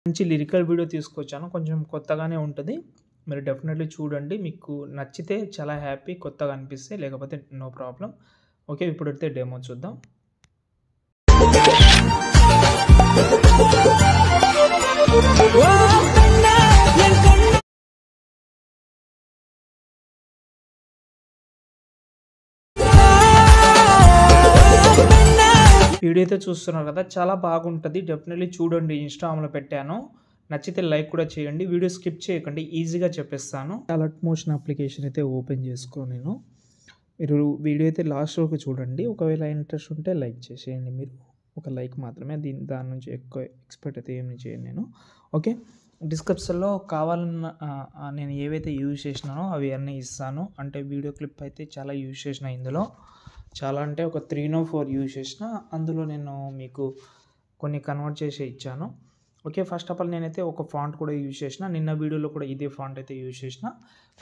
మంచి lyrical video తీసుకొచ్చాను. కొంచెం కొత్తగానే ఉంటది. మీరు డెఫినెట్‌లీ చూడండి. మీకు నచ్చితే చాలా హ్యాపీ, కొత్తగా అనిపిస్తే లేకపోతే నో ప్రాబ్లమ్. ఓకే. ఇప్పుడైతే డెమో చూద్దాం. వీడియో అయితే చూస్తున్నారు కదా, చాలా బాగుంటది. డెఫినెట్‌లీ చూడండి. ఇన్‌స్టాగ్రామ్‌లో పెట్టాను. నచ్చితే లైక్ కూడా చేయండి. వీడియో స్కిప్ చేయకండి. ఈజీగా చెప్పేస్తాను. అలర్ట్ మోషన్ అప్లికేషన్ అయితే ఓపెన్ చేసుకో నేను. మీరు వీడియో అయితే లాస్ట్ వరకు చూడండి. ఒకవేళ ఇంట్రెస్ట్ ఉంటే లైక్ చేసేయండి మీరు. ఒక లైక్ మాత్రమే. దాని నుంచి ఎక్కువ ఎక్స్‌పెక్ట్ అయితే ఏమి చేయను నేను. ఓకే. డిస్క్రిప్షన్‌లో కావాలన్న నేను ఏవైతే యూజ్ చేసినానో అవి అన్నీ ఇస్తాను. అంటే వీడియో క్లిప్ అయితే చాలా యూజ్ చేసిన ఇందులో. చాలా అంటే ఒక 3-4 యూజ్ చేసిన. అందులో నేను మీకు కొన్ని కన్వర్ట్ చేసి ఇచ్చాను. ఓకే. ఫస్ట్ ఆఫ్ ఆల్ నేనైతే ఒక ఫాంట్ కూడా యూజ్ చేసిన. నిన్న వీడియోలో కూడా ఇదే ఫాంట్ అయితే యూజ్ చేసిన.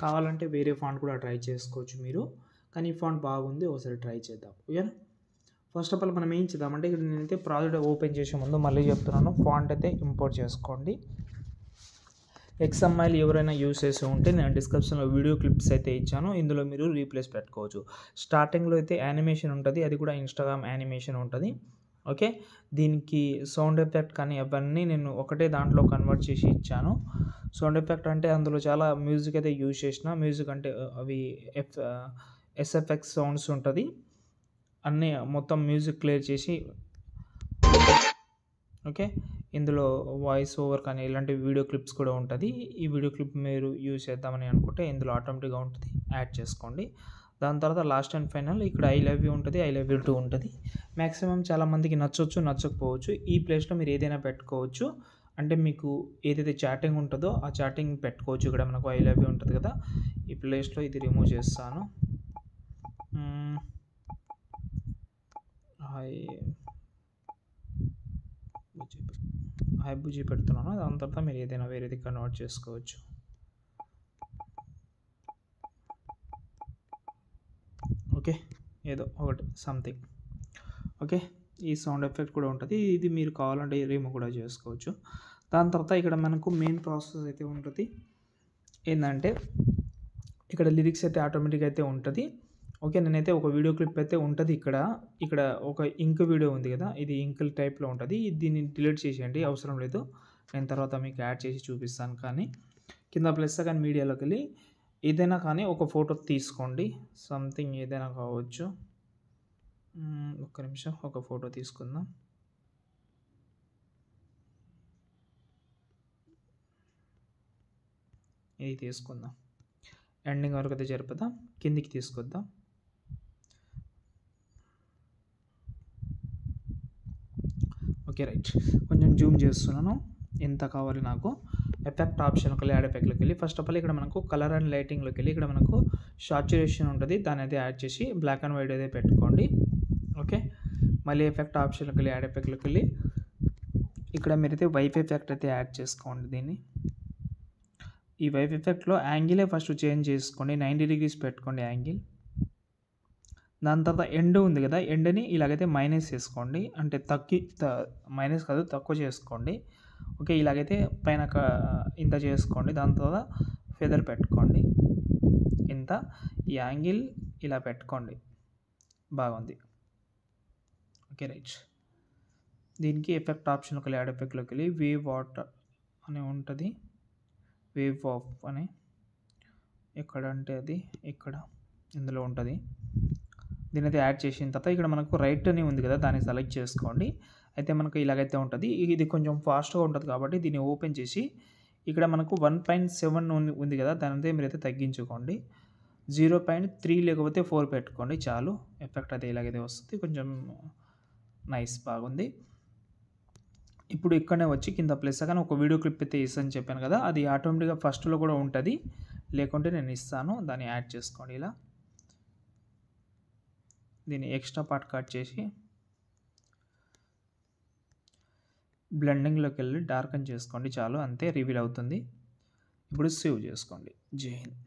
కావాలంటే వేరే ఫాంట్ కూడా ట్రై చేసుకోవచ్చు మీరు. కానీ ఈ ఫాంట్ బాగుంది. ఒకసారి ట్రై చేద్దాం. ఓకేనా. ఫస్ట్ ఆఫ్ ఆల్ మనం ఏం చేద్దామంటే, ఇక్కడ నేనైతే ప్రాజెక్ట్ ఓపెన్ చేసే ముందు మళ్ళీ చెప్తున్నాను, ఫాంట్ అయితే ఇంపోర్ట్ చేసుకోండి. XML ఎవరైనా యూజ్ చేసి ఉంటే నేను డిస్క్రిప్షన్లో వీడియో క్లిప్స్ అయితే ఇచ్చాను. ఇందులో మీరు రీప్లేస్ పెట్టుకోవచ్చు. స్టార్టింగ్లో అయితే యానిమేషన్ ఉంటుంది. అది కూడా ఇన్‌స్టాగ్రామ్ యానిమేషన్ ఉంటుంది. ఓకే. దీనికి సౌండ్ ఎఫెక్ట్ కానీ అవన్నీ నేను ఒకటే దాంట్లో కన్వర్ట్ చేసి ఇచ్చాను. సౌండ్ ఎఫెక్ట్ అంటే అందులో చాలా మ్యూజిక్ అయితే యూజ్ చేసిన. మ్యూజిక్ అంటే అవి SFX సౌండ్స్ ఉంటుంది. అన్నీ మొత్తం మ్యూజిక్ క్లియర్ చేసి, ఓకే. ఇందులో వాయిస్ ఓవర్ కానీ ఇలాంటి వీడియో క్లిప్స్ కూడా ఉంటుంది. ఈ వీడియో క్లిప్ మీరు యూజ్ చేద్దామని అనుకుంటే ఇందులో ఆటోమేటిక్గా ఉంటుంది. యాడ్ చేసుకోండి. దాని తర్వాత లాస్ట్ అండ్ ఫైనల్ ఇక్కడ ఐ లవ్ యూ ఉంటుంది. ఐ లవ్ యూ టూ ఉంటుంది. మ్యాక్సిమం చాలామందికి నచ్చొచ్చు, నచ్చకపోవచ్చు. ఈ ప్లేస్లో మీరు ఏదైనా పెట్టుకోవచ్చు. అంటే మీకు ఏదైతే చాటింగ్ ఉంటుందో ఆ చాటింగ్ పెట్టుకోవచ్చు. ఇక్కడ మనకు ఐ లవ్ యూ ఉంటుంది కదా, ఈ ప్లేస్లో ఇది రిమూవ్ చేస్తాను. హై బుజ్జి పెడుతున్నాను. దాని తర్వాత మీరు ఏదైనా వేరేది కన్వర్ట్ చేసుకోవచ్చు. ఓకే. ఏదో ఒకటి సంథింగ్. ఓకే. ఈ సౌండ్ ఎఫెక్ట్ కూడా ఉంటుంది. ఇది మీరు కావాలంటే రిమూవ్ కూడా చేసుకోవచ్చు. దాని తర్వాత ఇక్కడ మనకు మెయిన్ ప్రాసెస్ అయితే ఉంటుంది. ఏంటంటే ఇక్కడ లిరిక్స్ అయితే ఆటోమేటిక్గా అయితే ఉంటుంది. ఓకే. నేనైతే ఒక వీడియో క్లిప్ అయితే ఉంటుంది ఇక్కడ ఒక ఇంక్ వీడియో ఉంది కదా, ఇది ఇంక్ టైప్లో ఉంటుంది. దీన్ని డిలీట్ చేసేయండి, అవసరం లేదు. నేను తర్వాత మీకు యాడ్ చేసి చూపిస్తాను. కానీ కింద ప్లస్ కానీ మీడియాలోకి వెళ్ళి ఏదైనా కానీ ఒక ఫోటో తీసుకోండి. సంథింగ్ ఏదైనా కావచ్చు. ఒక్క నిమిషం, ఒక ఫోటో తీసుకుందాం. ఇది తీసుకుందాం. ఎండింగ్ వరకు అయితే జరుపుదాం. కిందికి తీసుకొద్దాం. ఓకే. రైట్. కొంచెం జూమ్ చేస్తున్నాను. ఎంత కావాలి నాకు. ఎఫెక్ట్ ఆప్షన్కి వెళ్ళి, యాడ్ ఎఫెక్ట్లోకి వెళ్ళి ఫస్ట్ ఆఫ్ ఆల్ ఇక్కడ మనకు కలర్ అండ్ లైటింగ్లోకి వెళ్ళి ఇక్కడ మనకు సాచురేషన్ ఉంటుంది. దాన్ని అయితే యాడ్ చేసి బ్లాక్ అండ్ వైట్ అయితే పెట్టుకోండి. ఓకే. మళ్ళీ ఎఫెక్ట్ ఆప్షన్లోకి వెళ్ళి, యాడ్ ఎఫెక్ట్లోకి వెళ్ళి ఇక్కడ మీరైతే వైఫ్ ఎఫెక్ట్ అయితే యాడ్ చేసుకోండి. దీన్ని ఈ వైఫ్ ఎఫెక్ట్లో యాంగిలే ఫస్ట్ చేంజ్ చేసుకోండి. 90 degrees పెట్టుకోండి యాంగిల్. దాని తర్వాత ఎండ్ ఉంది కదా, ఎండ్ని ఇలాగైతే మైనస్ చేసుకోండి. అంటే మైనస్ కాదు, తక్కువ చేసుకోండి. ఓకే. ఇలాగైతే పైన ఇంత చేసుకోండి. దాని తర్వాత ఫెదర్ పెట్టుకోండి ఇంత. ఈ యాంగిల్ ఇలా పెట్టుకోండి. బాగుంది. ఓకే. రైట్. దీనికి ఎఫెక్ట్ ఆప్షన్కి వెళ్ళి, యాడ్ ఎఫెక్ట్లోకి వెళ్ళి వేవ్ వాటర్ అని ఉంటుంది. వేవ్ ఆఫ్ అని ఎక్కడ అంటే అది ఇక్కడ ఇందులో ఉంటుంది. దీని అయితే యాడ్ చేసిన తర్వాత ఇక్కడ మనకు రైట్ అని ఉంది కదా, దాన్ని సెలెక్ట్ చేసుకోండి. అయితే మనకు ఇలాగైతే ఉంటుంది. ఇది కొంచెం ఫాస్ట్గా ఉంటుంది కాబట్టి దీన్ని ఓపెన్ చేసి ఇక్కడ మనకు 1.7 ఉంది కదా, దాని మీరైతే తగ్గించుకోండి. 0.3 లేకపోతే 4 పెట్టుకోండి చాలు. ఎఫెక్ట్ అయితే ఇలాగైతే వస్తుంది. కొంచెం నైస్, బాగుంది. ఇప్పుడు ఇక్కడనే వచ్చి కింద ప్లస్ కానీ ఒక వీడియో క్లిప్ అయితే ఇస్తాను చెప్పాను కదా, అది ఆటోమేటిక్గా ఫస్ట్లో కూడా ఉంటుంది. లేకుంటే నేను ఇస్తాను, దాన్ని యాడ్ చేసుకోండి. ఇలా దీన్ని ఎక్స్ట్రా పార్ట్ కట్ చేసి బ్లెండింగ్లోకి వెళ్ళి డార్కన్ చేసుకోండి చాలు. అంతే, రివీల్ అవుతుంది. ఇప్పుడు సేవ్ చేసుకోండి. జై హింద్.